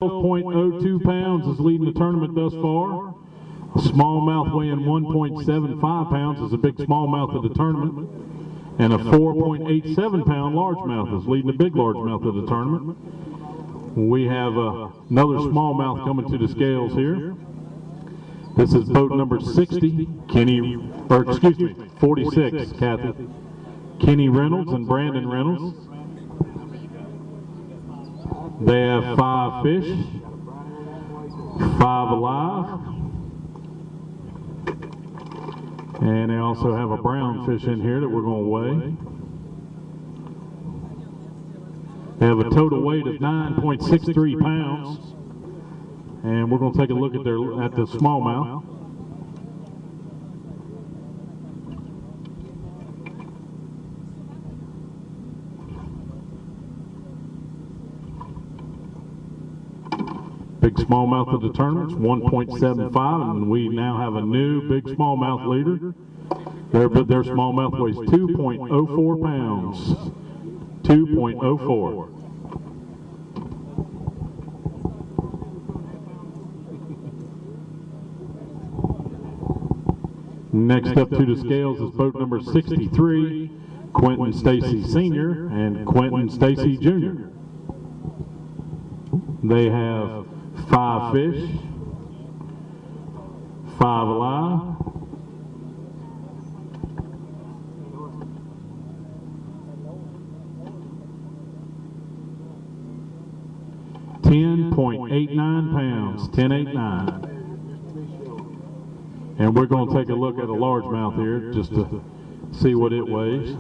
12.02 pounds is leading the tournament thus far. A smallmouth weighing 1.75 pounds is a big smallmouth of the tournament. And a 4.87 pound largemouth is leading the big largemouth of the tournament. We have another smallmouth coming to the scales here. This is boat number 60, 46, Kathy. Kenny Reynolds and Brandon Reynolds. They have 5 fish, 5 alive, and they also have a brown fish in here that we're going to weigh. They have a total weight of 9.63 pounds, and we're going to take a look at the smallmouth. Big smallmouth of the tournament, 1.75, and we now have a new big smallmouth leader. Their smallmouth weighs 2.04 pounds. 2.04. Next up to the scales is boat number 63, Quentin Stacy Sr. and Quentin Stacy Jr. They have 5 fish, 5 alive, $10.89 pounds, 10.89. And we're going to take a look at a largemouth here just to see what it weighs.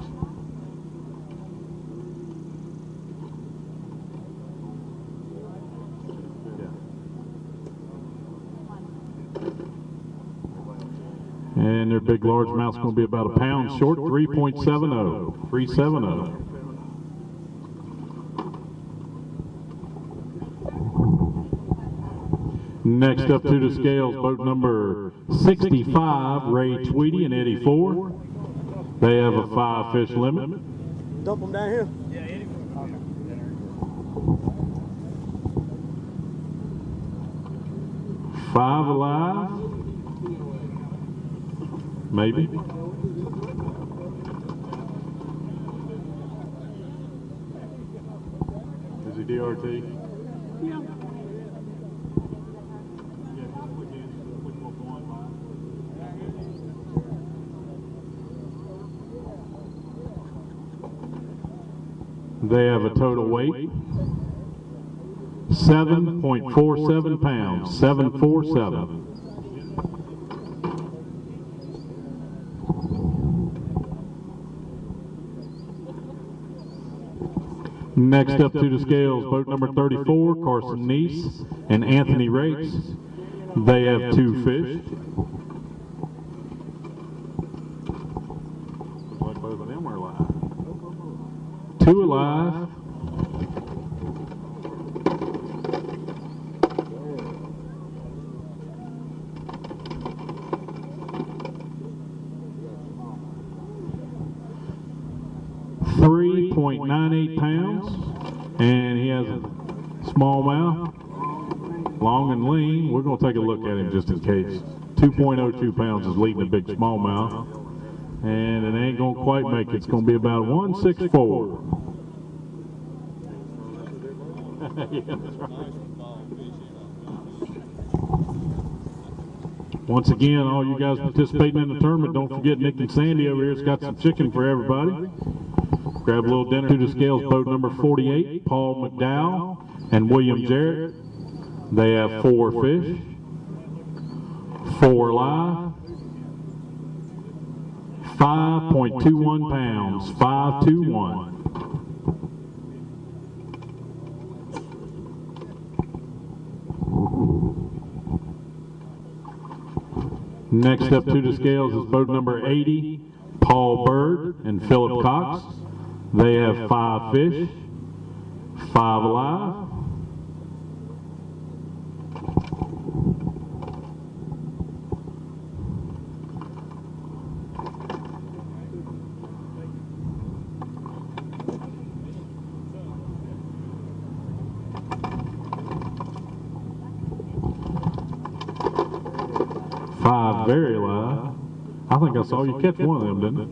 And their big largemouth's going to be about a pound short, 3.70, 370. Next up to the scales, boat number 65, Ray Tweedy and Eddie Ford. They have a 5 fish limit. Dump them down here. Yeah, Eddie. 5 alive. Maybe. Is he DRT? Yeah. They have a total weight 7.47 pounds, 747. Next up to the scales, boat number 34, Carson Neese and Anthony Rakes. They have 2 fish. Looks like both of them are alive. 2 alive. .98 pounds, and he has a small mouth, long and lean. We're going to take a look at him just in case. 2.02 pounds is leading a big smallmouth, and it ain't going to quite make it. It's going to be about 164. Yeah, that's right. Once again, all you guys participating in the tournament, don't forget Nick and Sandy over here's got some chicken for everybody. Grab a little dinner. To the scales, boat number 48, Paul McDowell and William Jarrett. They have 4 fish, 4 live, 5.21 pounds, 521. Next up to the scales is boat number 80, Paul Bird and Philip Cox. They have 5 fish, 5 alive. live, very live. I think I saw you catch one of them, didn't it?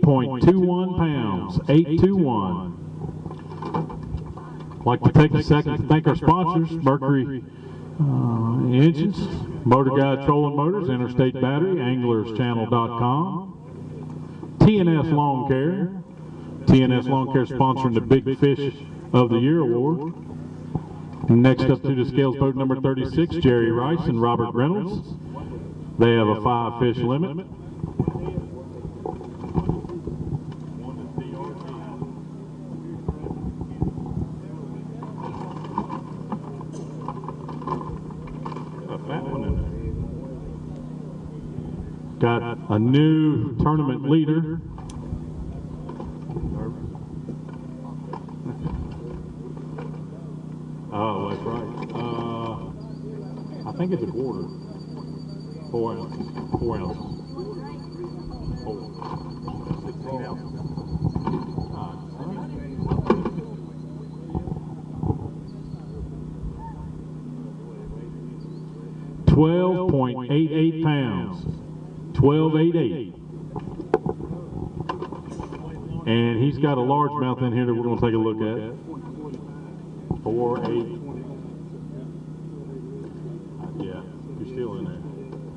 8.21 pounds, 821. I'd like to take a second to thank our sponsors, Mercury Engines, Motor Guide Trolling Motors, Interstate Battery, AnglersChannel.com, TNS Lawn Care. TNS Lawn Care sponsoring the Big Fish of the Year Award. Next up to the scales, boat number 36, Jerry Rice and Robert Reynolds. They have a 5-fish limit. Got a new tournament leader. Oh, that's right. I think it's a quarter. 4 ounces. 4 ounces. 16 ounces. 12.88 pounds. 12.88. And he's got a largemouth in here that we're going to take a look at. 4.8. Yeah, you're still in there.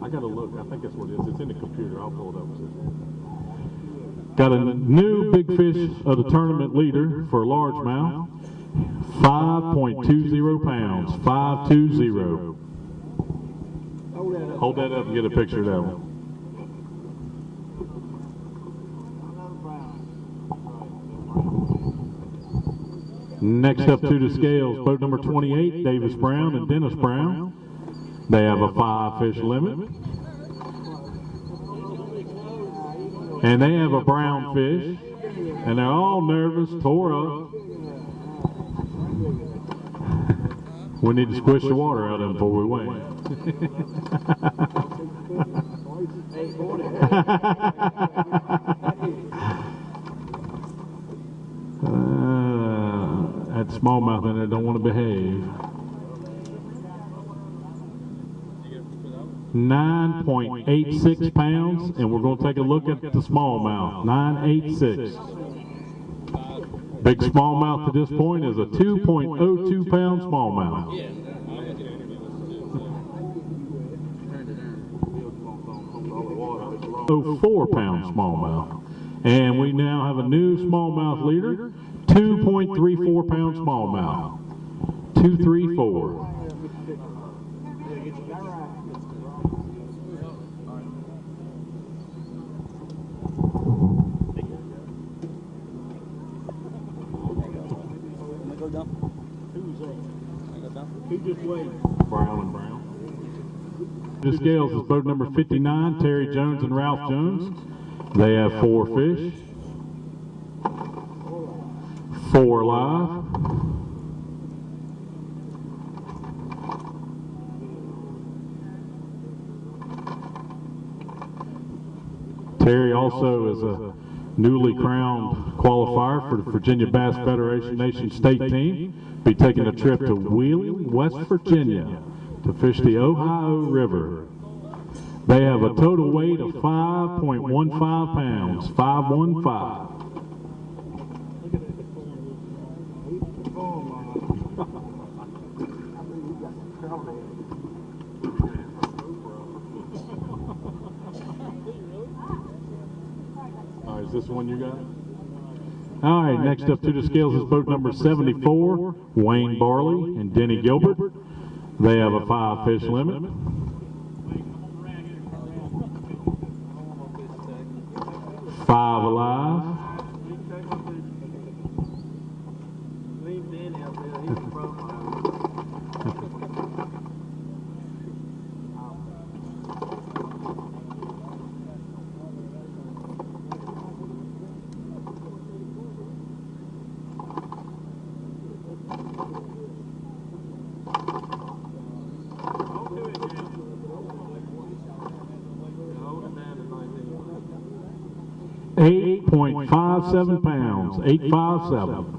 I got to look. I think that's what it is. It's in the computer. I'll pull it up. Got a new big fish of the tournament leader for largemouth. 5.20 pounds. 5.20. Hold that up and get a picture of that one. Next up to the scales, boat number 28, Davis Brown and Dennis Brown. They have a 5-fish limit. And they have a brown fish. And they're all nervous, tore up. We need to squish the water out of them before we weigh. That smallmouth in there don't want to behave. 9.86 pounds, and we're going to take a look at the smallmouth. 9.86. Big smallmouth to this point is a 2.02 pound smallmouth. 4 pound smallmouth. And we now have a new smallmouth leader, 2.34 pound smallmouth. 234. Brown and Brown. The scales is boat number 59, Terry Jones and Ralph Jones. They have 4 fish. 4 live. Terry also is a newly crowned qualifier for the Virginia Bass Federation Nation State Team. Be taking a trip to Wheeling, West Virginia to fish the Ohio River. They have a total weight of 5.15 pounds, 515. All right, is this the one you got? All right, next up to the scales is boat number 74, Wayne Barley and Denny Gilbert. They have a 5-fish limit. 5 alive. $8.57 pounds, 857.